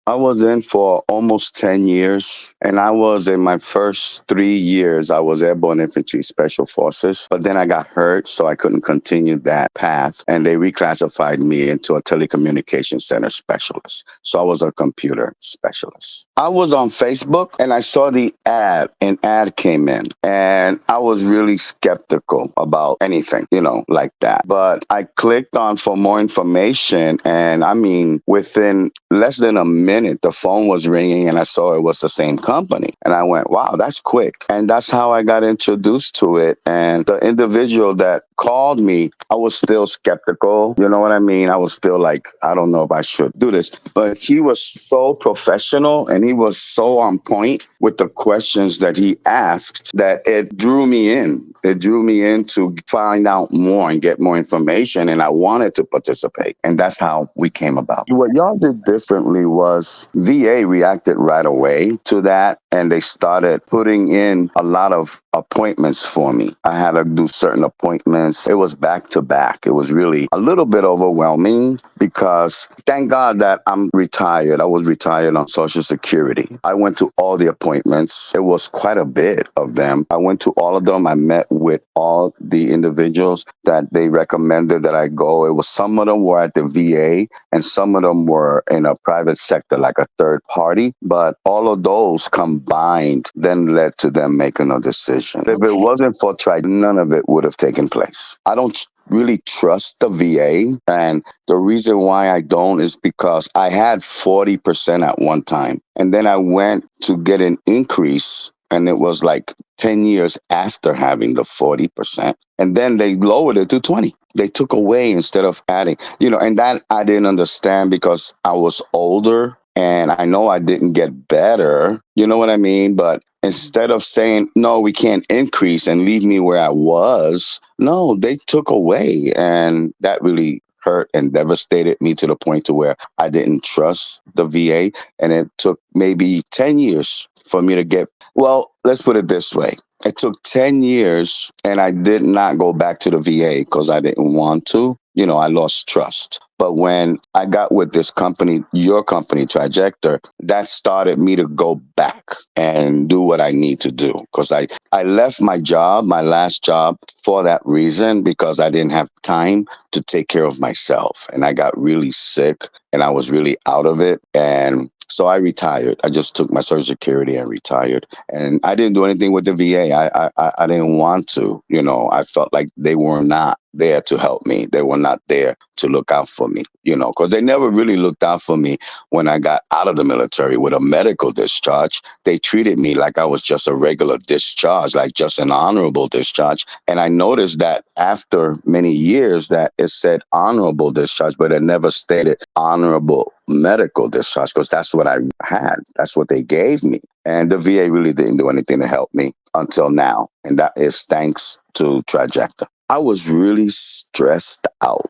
I was in for almost 10 years, and I was in my first 3 years, I was airborne infantry special forces, but then I got hurt, so I couldn't continue that path, and they reclassified me into a telecommunications center specialist. So I was a computer specialist. I was on Facebook and I saw an ad came in, and I was really skeptical about anything, like that. But I clicked on for more information, and I mean, within less than a minute, the phone was ringing and I saw it was the same company. And I went, wow, that's quick. And that's how I got introduced to it. And the individual that called me, I was still skeptical. You know what I mean? I was still like, I don't know if I should do this. But he was so professional and he was so on point with the questions that he asked that it drew me in. It drew me in to find out more and get more information. And I wanted to participate. And that's how we came about. What y'all did differently was VA reacted right away to that. And they started putting in a lot of appointments for me. I had to do certain appointments. It was back to back. It was really a little bit overwhelming because thank God that I'm retired. I was retired on Social Security. I went to all the appointments. It was quite a bit of them. I went to all of them. I met with all the individuals that they recommended that I go. It was some of them were at the VA and some of them were in a private sector, like a third party. But all of those combined then led to them making a decision. If it wasn't for none of it would have taken place. I don't really trust the VA. And the reason why I don't is because I had 40% at one time. And then I went to get an increase. And it was like 10 years after having the 40%. And then they lowered it to 20. They took away instead of adding, and that I didn't understand because I was older and I know I didn't get better. You know what I mean? But instead of saying, no, we can't increase and leave me where I was, no, they took away. And that really hurt and devastated me to the point to where I didn't trust the VA. And it took maybe 10 years for me to well, let's put it this way. It took 10 years and I did not go back to the VA because I didn't want to. I lost trust. But when I got with this company, your company, Trajector, that started me to go back and do what I need to do. Because I left my job, my last job, for that reason, because I didn't have time to take care of myself. And I got really sick and I was really out of it. And so I retired. I just took my Social Security and retired. And I didn't do anything with the VA. I didn't want to. I felt like they were not there to help me. They were not there to look out for me, because they never really looked out for me when I got out of the military with a medical discharge. They treated me like I was just a regular discharge, like just an honorable discharge. And I noticed that after many years that it said honorable discharge, but it never stated honorable medical discharge because that's what I had. That's what they gave me. And the VA really didn't do anything to help me until now. And that is thanks to Trajector. I was really stressed out.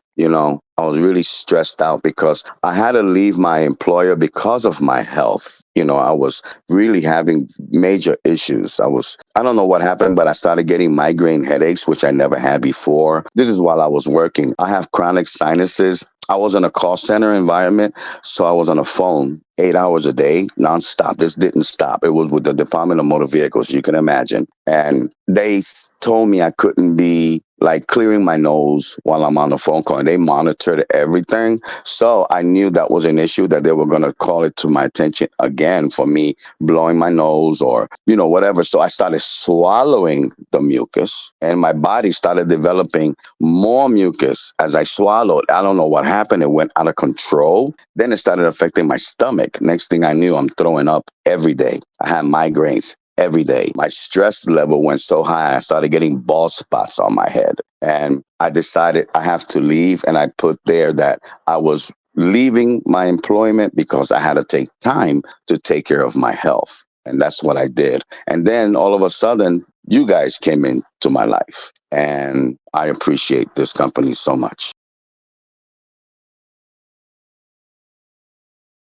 I was really stressed out because I had to leave my employer because of my health. I was really having major issues. I don't know what happened, but I started getting migraine headaches, which I never had before. This is while I was working. I have chronic sinuses. I was in a call center environment, so I was on a phone 8 hours a day, nonstop. This didn't stop. It was with the Department of Motor Vehicles, you can imagine. And they told me I couldn't be like clearing my nose while I'm on the phone call. And they monitored everything. So I knew that was an issue that they were going to call it to my attention again for me blowing my nose or, whatever. So I started swallowing the mucus and my body started developing more mucus as I swallowed. I don't know what happened. It went out of control. Then it started affecting my stomach. Next thing I knew, I'm throwing up every day. I had migraines every day. My stress level went so high, I started getting bald spots on my head. And I decided I have to leave. And I put there that I was leaving my employment because I had to take time to take care of my health. And that's what I did. And then all of a sudden, you guys came into my life. And I appreciate this company so much.